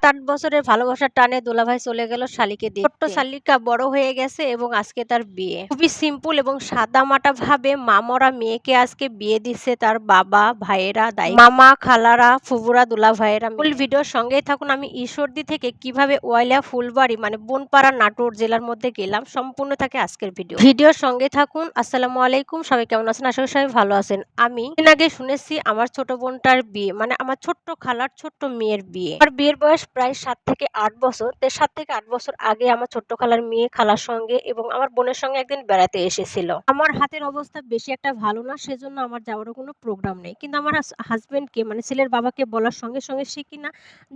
৭-৮ বছরের ভালোবাসার টানে দুলাভাই চলে গেল শালিকে দেখতে। ছোট্ট শালিকা বড় হয়ে গেছে এবং আজকে তার বিয়ে। খুবই সিম্পল এবং সাদামাটা ভাবে মামরা মেয়েকে আজকে বিয়ে দিচ্ছে তার বাবা, ভাইয়েরা, মামা, খালারা, ফুফুরা, দুলাভাইয়েরা। ফুল ভিডিওর সঙ্গেই থাকুন। আমি ঈশ্বরদী থেকে কিভাবে ওয়াইলা ফুলবাড়ি মানে বনপাড়া নাটোর জেলার মধ্যে গেলাম সম্পূর্ণ থাকে আজকের ভিডিওর সঙ্গে থাকুন। আসসালামু আলাইকুম, সবাই কেমন আছেন? আশা করি সবাই ভালো আছেন। আমি দিন আগে শুনেছি আমার ছোট বোনটার বিয়ে, মানে আমার ছোট্ট খালার ছোট্ট মেয়ের বিয়ে। আমার বিয়ের বয়স প্রায় ৭ থেকে ৮ বছর। ৭ থেকে ৮ বছর আগে আমার ছোট্ট খালার মেয়ে খালার সঙ্গে এবং আমার বোনের সঙ্গে একদিন বেড়াতে এসেছিল। আমার হাতের অবস্থা বেশি একটা ভালো না, সেজন্য আমার যাওয়ারও কোনো প্রোগ্রাম নেই। কিন্তু আমার হাজবেন্ডকে মানে ছেলের বাবাকে বলার সঙ্গে সঙ্গে সে কিনা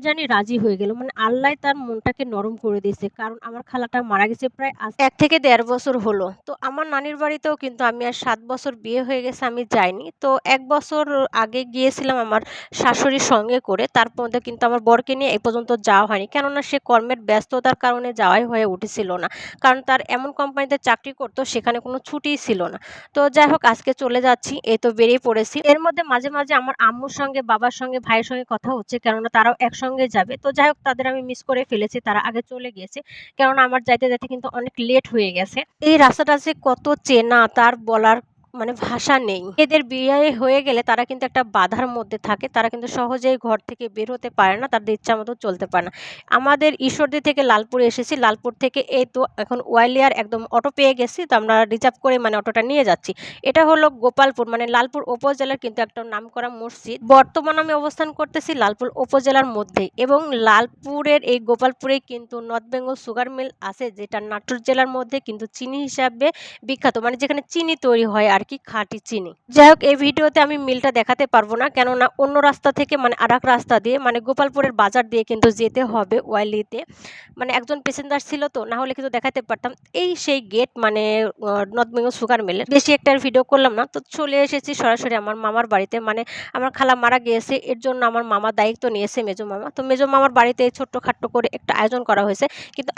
জানি রাজি হয়ে গেল। মানে আল্লাহ তার মনটাকে নরম করে দিয়েছে। কারণ আমার খালাটা মারা গেছে প্রায় ১ থেকে ১.৫ বছর হলো। তো আমার নানির বাড়িতেও কিন্তু আমি আর ৭ বছর বিয়ে হয়ে গেছে আমি যাইনি। তো ১ বছর আগে গিয়েছিলাম আমার শাশুড়ির সঙ্গে করে। তার মধ্যে কিন্তু আমার বরকে নিয়ে এই পর্যন্ত যাওয়া হয়নি। কেননা সে কর্মের ব্যস্ততার কারণে যাওয়াই হয়ে উঠেছিল না। কারণ তার এমন কোম্পানিতে চাকরি করত সেখানে কোনো ছুটিই ছিল না। তো যাই হোক আজকে চলে যাচ্ছি। এই তো বেরিয়ে পড়েছি। এর মধ্যে মাঝে, মাঝে আমার আম্মুর সঙ্গে, বাবার সঙ্গে, ভাইয়ের সঙ্গে কথা হচ্ছে। কেননা তারাও একসঙ্গে যাবে। তো যাই হোক তাদের আমি মিস করে ফেলেছি। তারা আগে চলে গিয়েছে। কেননা আমার যাইতে, যাইতে কিন্তু অনেক লেট হয়ে গেছে। এই রাস্তাটা যে কত চেনা তার বলার মানে ভাষা নেই। এদের বিয়ে হয়ে গেলে তারা কিন্তু একটা বাধার মধ্যে থাকে। তারা কিন্তু সহজেই ঘর থেকে বের হতে পারে না। তাদের ইচ্ছা মতো চলতে পারে না। আমাদের ঈশ্বরদী থেকে লালপুরে এসেছি। লালপুর থেকে এই তো এখন ওয়াইলিয়ার একদম অটো পেয়ে গেছি। তো আমরা রিজার্ভ করে মানে অটোটা নিয়ে যাচ্ছি। এটা হলো গোপালপুর মানে লালপুর উপজেলার কিন্তু একটা নামকরা মসজিদ। বর্তমানে আমি অবস্থান করতেছি লালপুর উপজেলার মধ্যেই এবং লালপুরের এই গোপালপুরেই কিন্তু নর্থ বেঙ্গল সুগার মিল আছে, যেটা নাটোর জেলার মধ্যে কিন্তু চিনি হিসাবে বিখ্যাত, মানে যেখানে চিনি তৈরি হয় আর কি, খাঁটি চিনি। যাই হোক এই ভিডিওতে আমি মিলটা দেখাতে পারবো না, কেননা অন্য রাস্তা থেকে মানে আরেক রাস্তা দিয়ে মানে গোপালপুরের বাজার দিয়ে কিন্তু যেতে হবে ওয়াইলিতে। মানে একজন প্যাসেঞ্জার ছিল, তো না হলে কিন্তু দেখাতে পারতাম। এই সেই গেট মানে নর্থ বেঙ্গল সুগার মিলের। বেশি একটা ভিডিও করলাম না, তো চলে এসেছি সরাসরি আমার মামার বাড়িতে। মানে আমার খালা মারা গিয়েছে, এর জন্য আমার মামা দায়িত্ব নিয়েছে, মেজো মামা। তো মেজো মামার বাড়িতে ছোট্টখাট্টো করে একটা আয়োজন করা হয়েছে। কিন্তু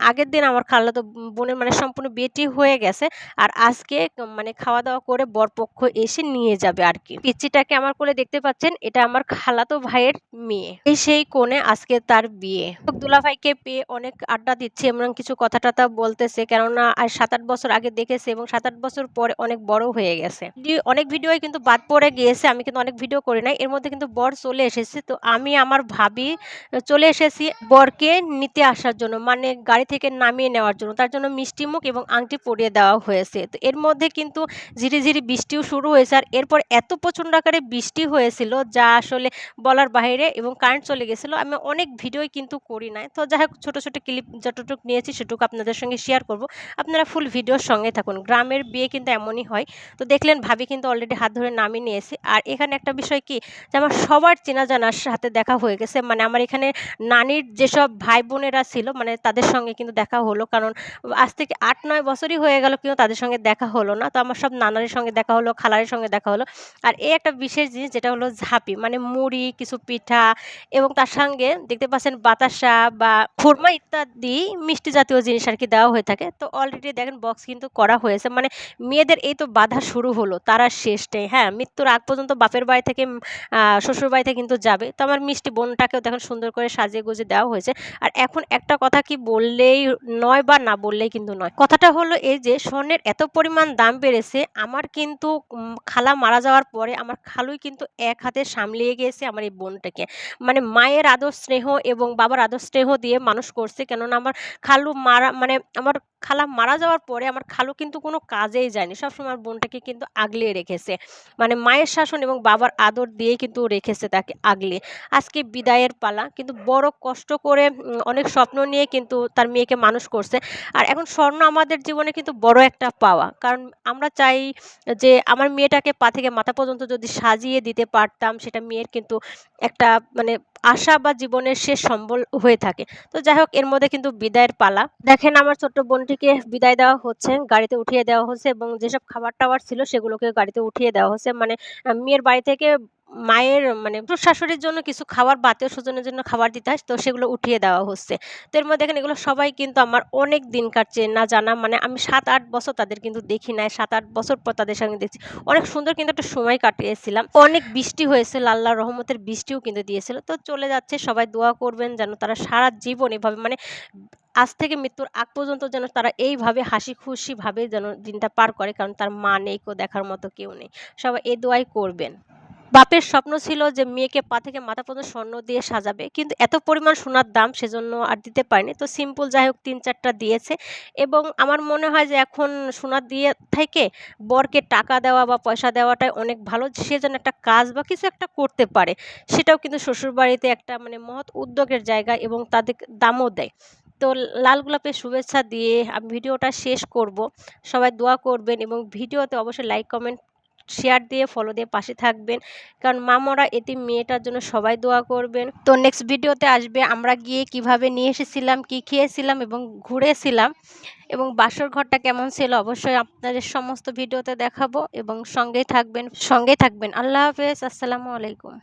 আগের দিন আমার খালাতো বোনের মানে সম্পূর্ণ বিয়েটি হয়ে গেছে। আর আজকে মানে খাওয়া দাওয়া করে বরপক্ষ এসে নিয়ে যাবে আর কি। পিচ্চিটাকে আমার কোলে দেখতে পাচ্ছেন, এটা আমার খালাতো ভাইয়ের মেয়ে। এই সেই কোণে আজকে তার বিয়ে। দুলাভাইকে পেয়ে অনেক আড্ডা দিচ্ছে এবং কিছু কথা টথা বলতেছে, কেননা আর ৭-৮ বছর আগে দেখেছে এবং ৭-৮ বছর পরে অনেক বড় হয়ে গেছে। অনেক ভিডিওই কিন্তু বাদ পড়ে গিয়েছে, আমি কিন্তু অনেক ভিডিও করি নাই। এর মধ্যে কিন্তু বর চলে এসেছে। তো আমি আমার ভাবি চলে এসেছি বরকে নিতে আসার জন্য, মানে গাড়ি থেকে নামিয়ে নেওয়ার জন্য। তার জন্য মিষ্টিমুখ এবং আংটি পরিয়ে দেওয়া হয়েছে। তো এর মধ্যে কিন্তু ঝিরিঝিরি বৃষ্টিও শুরু হয়েছে। আর এরপর এত প্রচণ্ড আকারে বৃষ্টি হয়েছিল যা আসলে বলার বাইরে, এবং কারেন্ট চলে গেছিলো। আমি অনেক ভিডিওই কিন্তু করি নাই। তো যাই হোক ছোটো ছোটো ক্লিপ যতটুকু নিয়েছি সেটুকু আপনাদের সঙ্গে শেয়ার করব। আপনারা ফুল ভিডিওর সঙ্গে থাকুন। গ্রামের বিয়ে কিন্তু এমনই হয়। তো দেখলেন ভাবি কিন্তু অলরেডি হাত ধরে নামিয়ে নিয়েছে। আর এখানে একটা বিষয় কি, যে আমার সবার চেনা জানার সাথে দেখা হয়ে গেছে। মানে আমার এখানে নানির যেসব ভাই বোনেরা ছিল মানে তাদের সঙ্গে কিন্তু দেখা হলো। কারণ আজ থেকে ৮-৯ বছরই হয়ে গেল কিন্তু তাদের সঙ্গে দেখা হলো না। তো আমার সব নানার সঙ্গে দেখা হলো, খালারের সঙ্গে দেখা হলো। আর এই একটা বিশেষ জিনিস যেটা হলো ঝাঁপি, মানে মুড়ি, কিছু পিঠা এবং তার সঙ্গে দেখতে পাচ্ছেন বাতাসা বা খুরমা ইত্যাদি মিষ্টি জাতীয় জিনিস আর কি দেওয়া হয়ে থাকে। তো অলরেডি দেখেন বক্স কিন্তু করা হয়েছে। মানে মেয়েদের এই তো বাধা শুরু হলো, তারা শেষ নেই। হ্যাঁ, মৃত্যুর আগ পর্যন্ত বাপের বাড়ি থেকে শ্বশুর বাড়িতে কিন্তু যাবে। তো আমার মিষ্টি বোনটাকেও দেখেন সুন্দর করে সাজিয়ে গুজিয়ে দেওয়া হয়েছে। আর এখন একটা কথা কি বললেই নয় বা না বললেই কিন্তু নয়। কথাটা হলো এই যে স্বর্ণের এত পরিমাণ দাম বেড়েছে, আমার কিন্তু খালা মারা যাওয়ার পরে আমার খালুই কিন্তু এক হাতে সামলিয়ে গিয়েছে আমার এই বোনটাকে। মানে মায়ের আদর স্নেহ এবং বাবার আদর স্নেহ দিয়ে মানুষ করছে। কেননা আমার খালু মারা মানে আমার খালা মারা যাওয়ার পরে আমার খালু কিন্তু কোনো কাজেই যায়নি। সবসময় আমার বোনটাকে কিন্তু আগলিয়ে রেখেছে। মানে মায়ের শাসন এবং বাবার আদর দিয়েই কিন্তু রেখেছে তাকে আগলিয়ে। আজকে বিদায়ের পালা, কিন্তু বড় কষ্ট করে অনেক স্বপ্ন নিয়ে কিন্তু তার মেয়েকে মানুষ করছে। আর এখন স্বর্ণ আমাদের জীবনে কিন্তু বড় একটা পাওয়া। কারণ আমরা চাই যে আমার মেয়েটাকে পা থেকে মাথা পর্যন্ত যদি সাজিয়ে দিতে পারতাম, সেটা মেয়ের কিন্তু একটা মানে আশা বা জীবনের শেষ সম্বল হয়ে থাকে। তো যাই হোক এর মধ্যে কিন্তু বিদায়ের পালা। দেখেন আমার ছোট্ট বোনটিকে বিদায় দেওয়া হচ্ছে, গাড়িতে উঠিয়ে দেওয়া হচ্ছে এবং যেসব খাবার টাবার ছিল সেগুলোকে গাড়িতে উঠিয়ে দেওয়া হচ্ছে। মানে মেয়ের বাড়ি থেকে মায়ের মানে শ্বশুর শাশুড়ির জন্য কিছু খাবার বা আত্মীয় স্বজনের জন্য খাবার দিতে হয়, তো সেগুলো উঠিয়ে দেওয়া হচ্ছে। তো এর মধ্যে দেখেন এগুলো সবাই কিন্তু আমার অনেক দিন কাটছে না জানা, মানে আমি ৭-৮ বছর তাদের কিন্তু দেখি নাই, ৭-৮ বছর পর তাদের সঙ্গে দেখছি। অনেক সুন্দর কিন্তু একটা সময় কাটিয়েছিলাম। অনেক বৃষ্টি হয়েছিল, আল্লাহর রহমতের বৃষ্টিও কিন্তু দিয়েছিল। তো চলে যাচ্ছে, সবাই দোয়া করবেন যেন তারা সারা জীবন এভাবে মানে আজ থেকে মৃত্যুর আগ পর্যন্ত যেন তারা এইভাবে হাসি খুশি ভাবে যেন দিনটা পার করে, কারণ তার মা নেই, কেউ দেখার মতো কেউ নেই। সবাই এই দোয়াই করবেন। বাপের স্বপ্ন ছিল যে মেয়েকে পা থেকে মাথা পর্যন্ত স্বর্ণ দিয়ে সাজাবে, কিন্তু এত পরিমাণ সোনার দাম সেজন্য আর দিতে পারেনি। তো সিম্পল যাই হোক ৩-৪টা দিয়েছে, এবং আমার মনে হয় যে এখন সোনা দিয়ে থেকে বরকে টাকা দেওয়া বা পয়সা দেওয়াটাই অনেক ভালো। সে যেন একটা কাজ বা কিছু একটা করতে পারে, সেটাও কিন্তু শ্বশুরবাড়িতে একটা মানে মহৎ উদ্যোগের জায়গা, এবং তাদের দামও দেয়। তো লাল গোলাপের শুভেচ্ছা দিয়ে আমি ভিডিওটা শেষ করব। সবাই দোয়া করবেন এবং ভিডিওতে অবশ্যই লাইক কমেন্ট শেয়ার দিয়ে ফলো দিয়ে পাশে থাকবেন, কারণ মা মরা এতিম মেয়েটার জন্য সবাই দোয়া করবেন। তো নেক্সট ভিডিওতে আসবে আমরা গিয়ে কিভাবে নিয়ে এসেছিলাম, কি খেয়েছিলাম এবং ঘুরেছিলাম, এবং বাসর ঘরটা কেমন ছিল অবশ্যই আপনাদের সমস্ত ভিডিওতে দেখাবো, এবং সঙ্গেই থাকবেন। আল্লাহ হাফেজ, আসসালামু আলাইকুম।